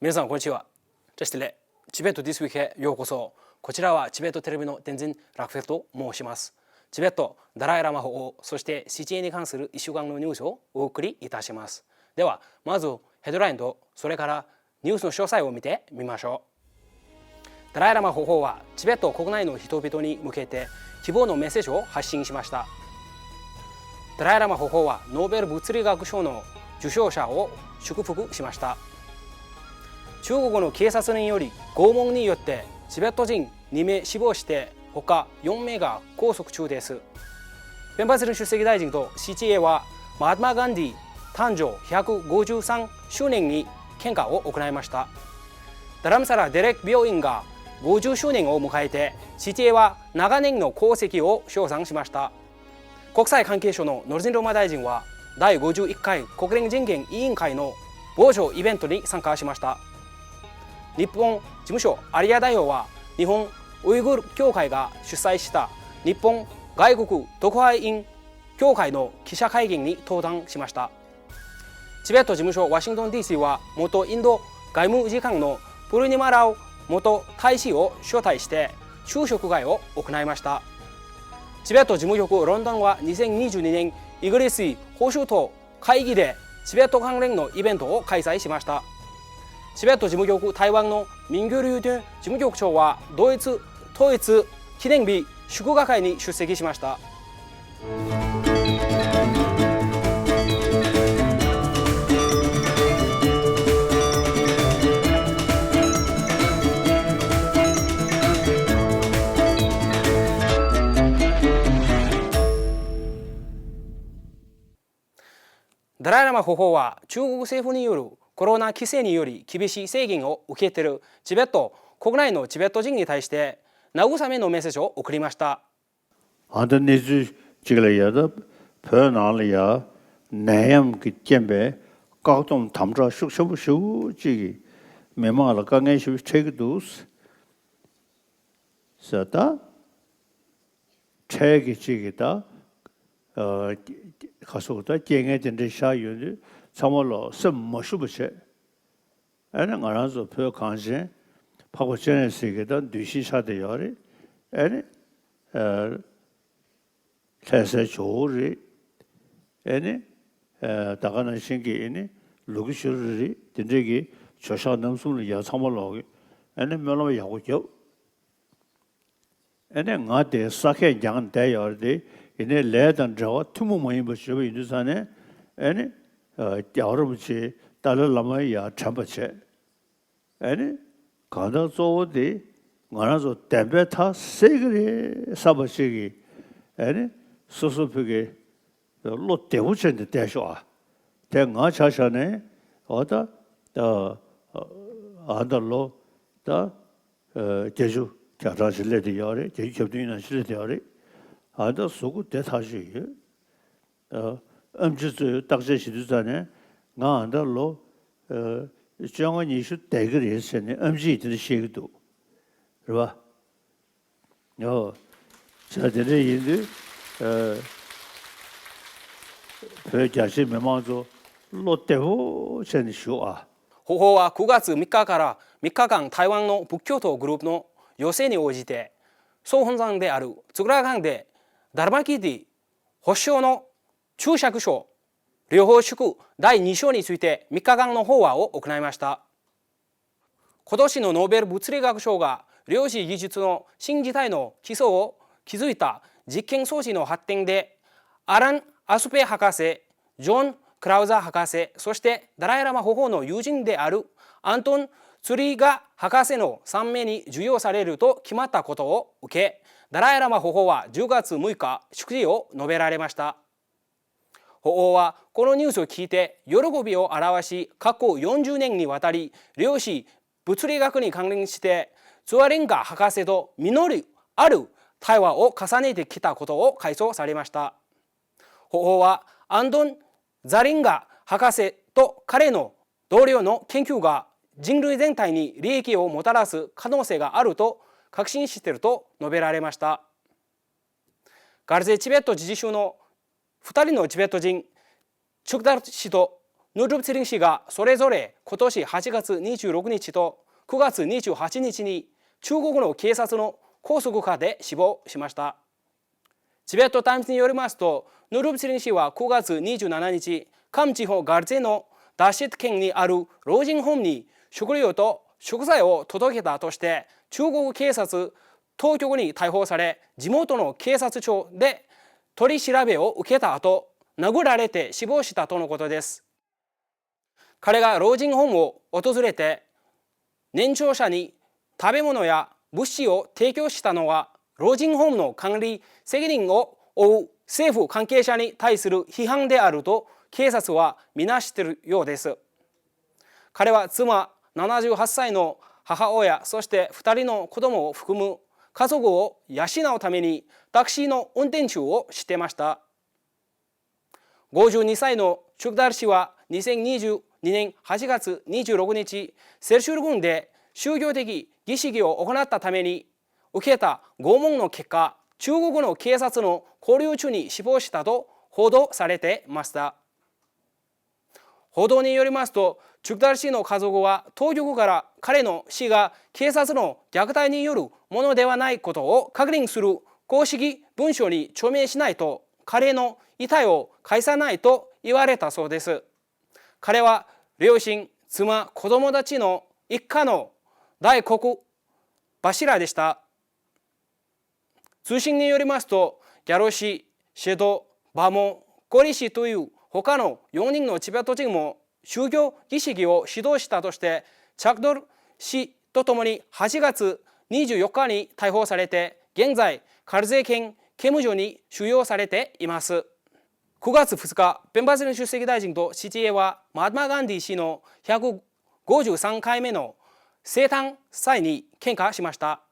皆さんこんにちは。チベットディスウィークへようこそ。こちらはチベットテレビの天神ラクフェルと申します。チベット、ダライラマ法王、そして CTA に関する1週間のニュースをお送りいたします。では、まずヘッドラインとそれからニュースの詳細を見てみましょう。ダライラマ法王はチベット国内の人々に向けて希望のメッセージを発信しました。ダライラマ法王はノーベル物理学賞の受賞者を祝福しました。中国の警察により拷問によってチベット人2名死亡して他4名が拘束中です。ペンバスル出席大臣と CTA はマハトマ・ガンディ誕生153周年に献花を行いました。ダラムサラ・デレック病院が50周年を迎えて CTA は長年の功績を称賛しました。国際関係省のノルジンローマ大臣は第51回国連人権委員会の傍聴イベントに参加しました。日本事務所有谷代表は日本ウイグル協会が主催した日本外国特派員協会の記者会見に登壇しました。チベット事務所ワシントン DC は元インド外務次官のプルニマラウ元大使を招待して昼食会を行いました。チベット事務局ロンドンは2022年イギリス保守党会議でチベット関連のイベントを開催しました。チベット事務局台湾の民居流事務局長はドイツ統一記念日祝賀会に出席しました。ダライラマ法王は中国政府によるコロナ規制により厳しい制限を受けているチベット国内のチベット人に対して慰めのメッセージを送りました。가서다 쟁해진데 샤유는 참말로 썸머슈부체 애는 알아서 표 관심 하고 전에 세계다 뉘시사대 요리 애니 세세 조리 애니 다가는 신기이니 루기슈리 된적이 조사 넘수를 야 참말로 애니 mel로 야고죠 애니 나대 사케 장 대요리 이내 레던 저 투무 모임 버시고 인도산에 아니 여러분이 달라마야 참버체 아니 가다 소디 가나서 데베타 세그리 사버시기 아니 소소프게 로 대우천데 대쇼아 대가 자샤네 어다 아들로 다 제주 자라실레디 요리 제주 접두이나 실레디 요리 아다 소고 대사시 음주스 딱제시도잖아 나안달로 정원이 수 대그리 했으니 음지들 시기도 그봐 저들이 이제 배자시 메모조 롯데호 전시와 法王は9月3日から3日間台湾の仏教徒グループの要請に応じて総本山である津倉藩でダルマキディ保証の注釈書両方祝第2章について3日間の法話を行いました。今年のノーベル物理学賞が量子技術の新時代の基礎を築いた実験装置の発展でアラン・アスペ博士、ジョン・クラウザー博士、そしてダライラマ法王の友人であるアントン・ツリガ博士の3名に授与されると決まったことを受け、ダライラマ法王は10月6日祝辞を述べられました。法王はこのニュースを聞いて喜びを表し、過去40年にわたり量子物理学に関連してツアレンガ博士と実りある対話を重ねてきたことを回想されました。法王はアンドン・ザリンガ博士と彼の同僚の研究が人類全体に利益をもたらす可能性があると確信していると述べられました。ガルゼチベット自治州の2人のチベット人チュクダル氏とヌルブツリン氏がそれぞれ今年8月26日と9月28日に中国の警察の拘束下で死亡しました。チベットタイムズによりますと、ヌルブツリン氏は9月27日、カム地方ガルゼのダシット県にある老人ホームに食料と食材を届けたとして中国警察当局に逮捕され、地元の警察署で取り調べを受けた後、殴られて死亡したとのことです。彼が老人ホームを訪れて年長者に食べ物や物資を提供したのは老人ホームの管理責任を負う政府関係者に対する批判であると警察はみなしているようです。彼は妻78歳の母親、そして2人の子供を含む家族を養うためにタクシーの運転手をしていました。52歳のチュクダル氏は2022年8月26日、セルシュル郡で宗教的儀式を行ったために受けた拷問の結果、中国の警察の拘留中に死亡したと報道されていました。報道によりますと、チュクダル氏の家族は当局から彼の死が警察の虐待によるものではないことを確認する公式文書に署名しないと彼の遺体を返さないと言われたそうです。彼は両親、妻、子供たちの一家の大黒柱でした。通信によりますと、ギャロ氏、シェド、バモ、ゴリ氏という他の4人のチベット人も宗教儀式を指導したとしてチャクドル氏とともに8月24日に逮捕されて、現在カルゼ県刑務所に収容されています。9月2日、ペンバスリン出席大臣と CTA はマハトマ・ガンディ氏の153回目の生誕祭に献花しました。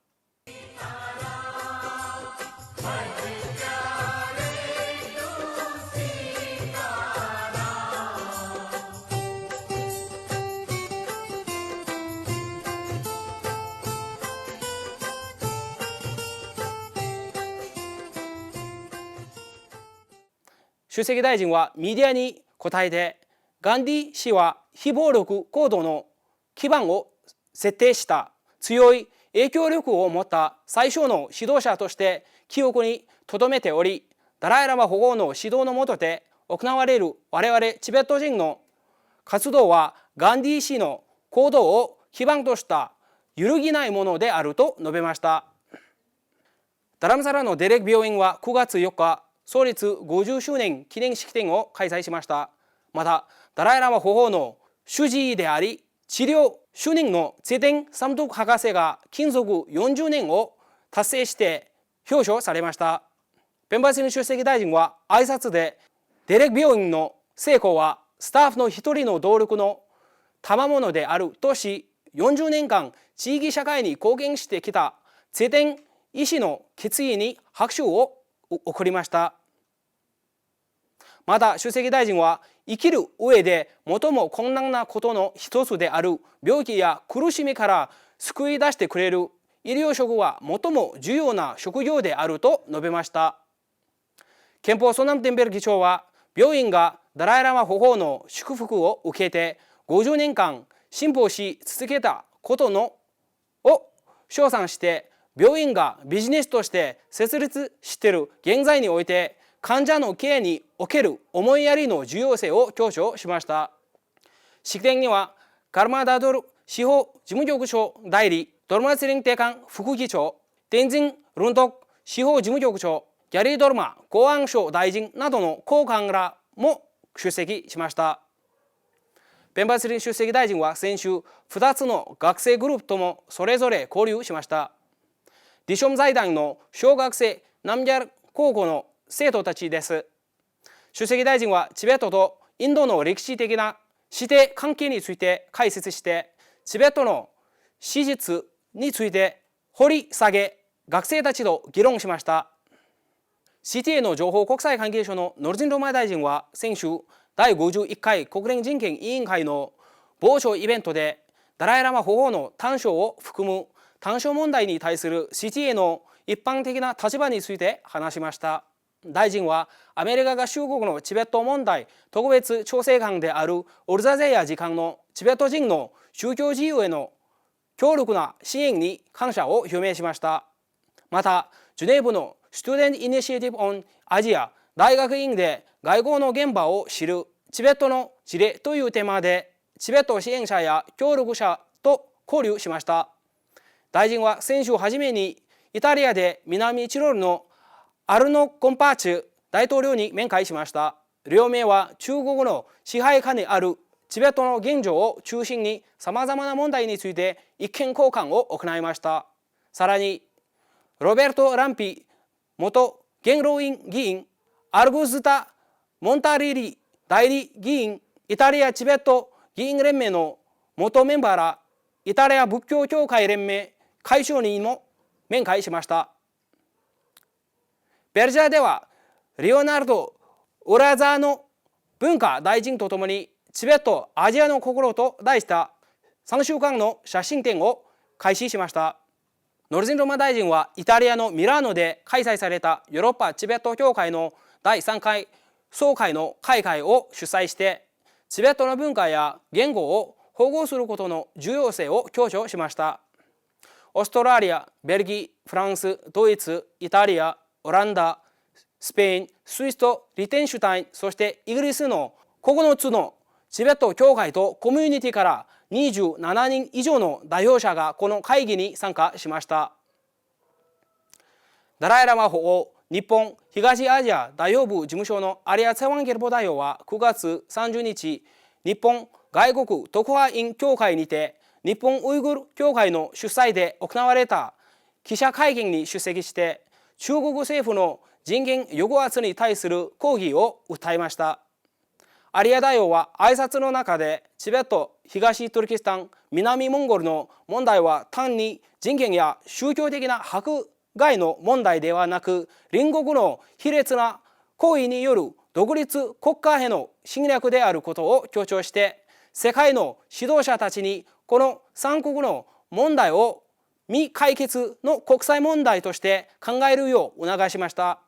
出席大臣はメディアに答えて、ガンディ氏は非暴力行動の基盤を設定した強い影響力を持った最初の指導者として記憶に留めており、ダライ・ラマ保護の指導の下で行われる我々チベット人の活動はガンディ氏の行動を基盤とした揺るぎないものであると述べました。ダラムサラのデレク病院は9月4日、創立50周年記念式典を開催しました。また、ダライ・ラマ保護の主治医であり、治療主任のツェテン・サムトク博士が勤続40年を達成して表彰されました。ペンバスリン出席大臣は挨拶で、デレク病院の成功はスタッフの一人の努力の賜物であるとし、40年間地域社会に貢献してきたツェテン医師の決意に拍手を送りました。また出席大臣は、生きる上で最も困難なことの一つである病気や苦しみから救い出してくれる医療職は最も重要な職業であると述べました。憲法ソナムテンベル議長は、病院がダライ・ラマ保護の祝福を受けて50年間進歩し続けたことを称賛して、病院がビジネスとして設立している現在において患者のケアにおける思いやりの重要性を強調しました。式典にはカルマダドル司法事務局長代理、ドルマツリンテカン副議長、テンジン・ルントク司法事務局長、ギャリー・ドルマ公安省大臣などの高官らも出席しました。ペンバスリン出席大臣は先週、2つの学生グループともそれぞれ交流しました。ディショム財団の小学生ナムギャル高校の生徒たちです。出席大臣はチベットとインドの歴史的な師弟関係について解説して、チベットの史実について掘り下げ、学生たちと議論しました。CTA の情報国際関係省のノルジン・ロマ大臣は先週、第51回国連人権委員会の傍聴イベントで、ダライ・ラマ保護の短所を含む短所問題に対する CTA の一般的な立場について話しました。大臣はアメリカ合衆国のチベット問題特別調整官であるオルザゼヤ次官のチベット人の宗教自由への強力な支援に感謝を表明しました。また、ジュネーブのスチューデント・イニシアティブ・オン・アジア大学院で外交の現場を知るチベットの事例というテーマでチベット支援者や協力者と交流しました。大臣は先週初めにイタリアで南チロールのアルノ・コンパーチュ大統領に面会しました。両名は中国の支配下にあるチベットの現状を中心にさまざまな問題について意見交換を行いました。さらにロベルト・ランピ元元老院議員、アルグスタ・モンタリリ代理議員、イタリアチベット議員連盟の元メンバーらイタリア仏教協会連盟会長にも面会しました。ベルジャーではリオナルド・オラザーノ文化大臣とともにチベットアジアの心と題した3週間の写真展を開始しました。ノルジンロマ大臣はイタリアのミラーノで開催されたヨーロッパチベット協会の第3回総会の開会を主催してチベットの文化や言語を保護することの重要性を強調しました。オーストラリア、ベルギー、フランス、ドイツ、イタリア、オランダ、スペイン、スイスとリテンシュタイン、そしてイギリスの9つのチベット協会とコミュニティから27人以上の代表者がこの会議に参加しました。ダライ・ラマ法王日本東アジア代表部事務所のアリア・ツェワンゲルボ代表は9月30日、日本外国特派員協会にて日本ウイグル協会の主催で行われた記者会見に出席して中国政府の人権抑圧に対する抗議を訴えました。アリア代表は挨拶の中でチベット、東トルキスタン、南モンゴルの問題は単に人権や宗教的な迫害の問題ではなく隣国の卑劣な行為による独立国家への侵略であることを強調して世界の指導者たちにこの3国の問題を未解決の国際問題として考えるよう促しました。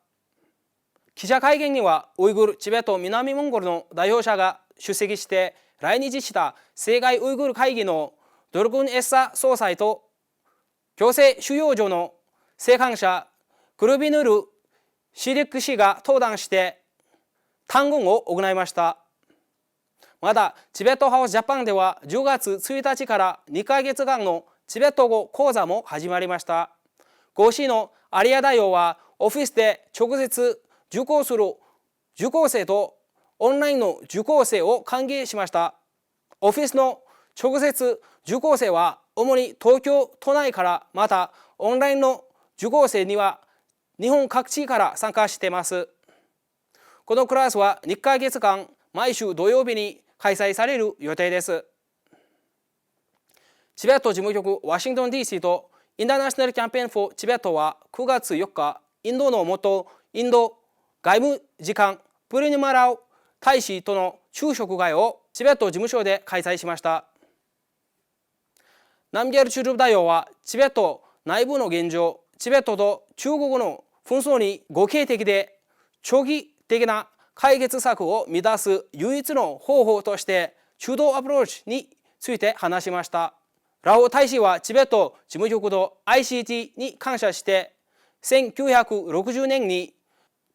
記者会見にはウイグル、チベット、南モンゴルの代表者が出席して来日した世界ウイグル会議のドルクン・エッサ総裁と強制収容所の生還者クルビヌル・シリック氏が登壇して嘆言を行いました。またチベットハウスジャパンでは10月1日から2ヶ月間のチベット語講座も始まりました。講師のアリア代表はオフィスで直接受講する受講生とオンラインの受講生を歓迎しました。オフィスの直接受講生は主に東京都内から、またオンラインの受講生には日本各地から参加しています。このクラスは2ヶ月間毎週土曜日に開催される予定です。チベット事務局ワシントン DC とインターナショナルキャンペーンフォーチベットは9月4日、インドの元インド外務次官プリニマラウ大使との昼食会をチベット事務所で開催しました。ナムゲルチュルブ代表はチベット内部の現状、チベットと中国の紛争に互恵的で長期的な解決策を見出す唯一の方法として中道アプローチについて話しました。ラオ大使はチベット事務局と ICT に感謝して1960年に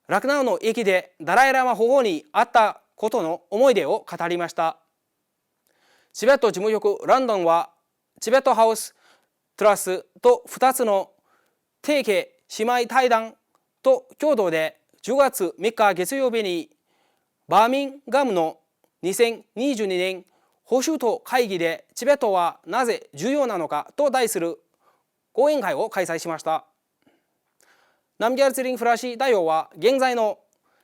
ラクナウの駅でダライラマ法王に会ったことの思い出を語りました。チベット事務局ランドンはチベットハウストラスと2つの提携姉妹対談と共同で10月3日月曜日にバーミンガムの2022年保守党会議でチベットはなぜ重要なのかと題する講演会を開催しました。ナムギャルツリン・フラシ代表は現在の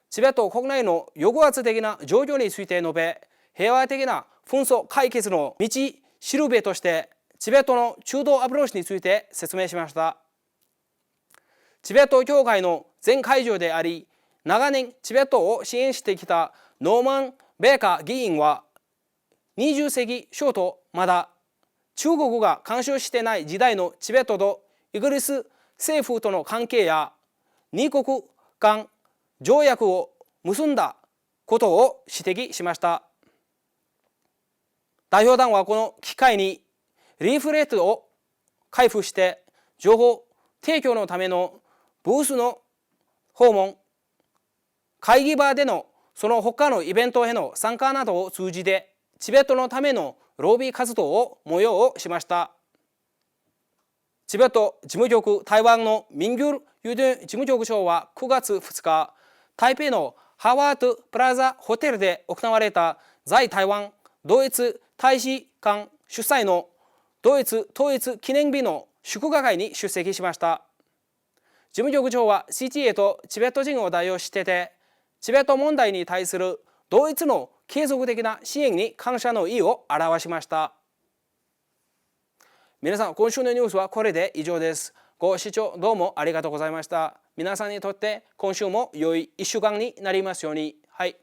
チベット国内の抑圧的な状況について述べ、平和的な紛争解決の道しるべとしてチベットの中道アプローチについて説明しました。チベット協会の前会長であり、長年チベットを支援してきたノーマン・ベーカー議員は20世紀初頭、まだ中国が干渉してない時代のチベットとイギリス政府との関係や二国間条約を結んだことを指摘しました。代表団はこの機会にリーフレットを開封して情報提供のためのブースの訪問、会議場でのその他のイベントへの参加などを通じてチベットのためのロビー活動を催しました。チベット事務局台湾のミンギュル・ユドゥン事務局長は9月2日、台北のハワードプラザホテルで行われた在台湾ドイツ大使館主催のドイツ統一記念日の祝賀会に出席しました。事務局長は CTA とチベット人を代表してて、チベット問題に対するドイツの継続的な支援に感謝の意を表しました。皆さん、今週のニュースはこれで以上です。ご視聴どうもありがとうございました。皆さんにとって今週も良い1週間になりますように。はい。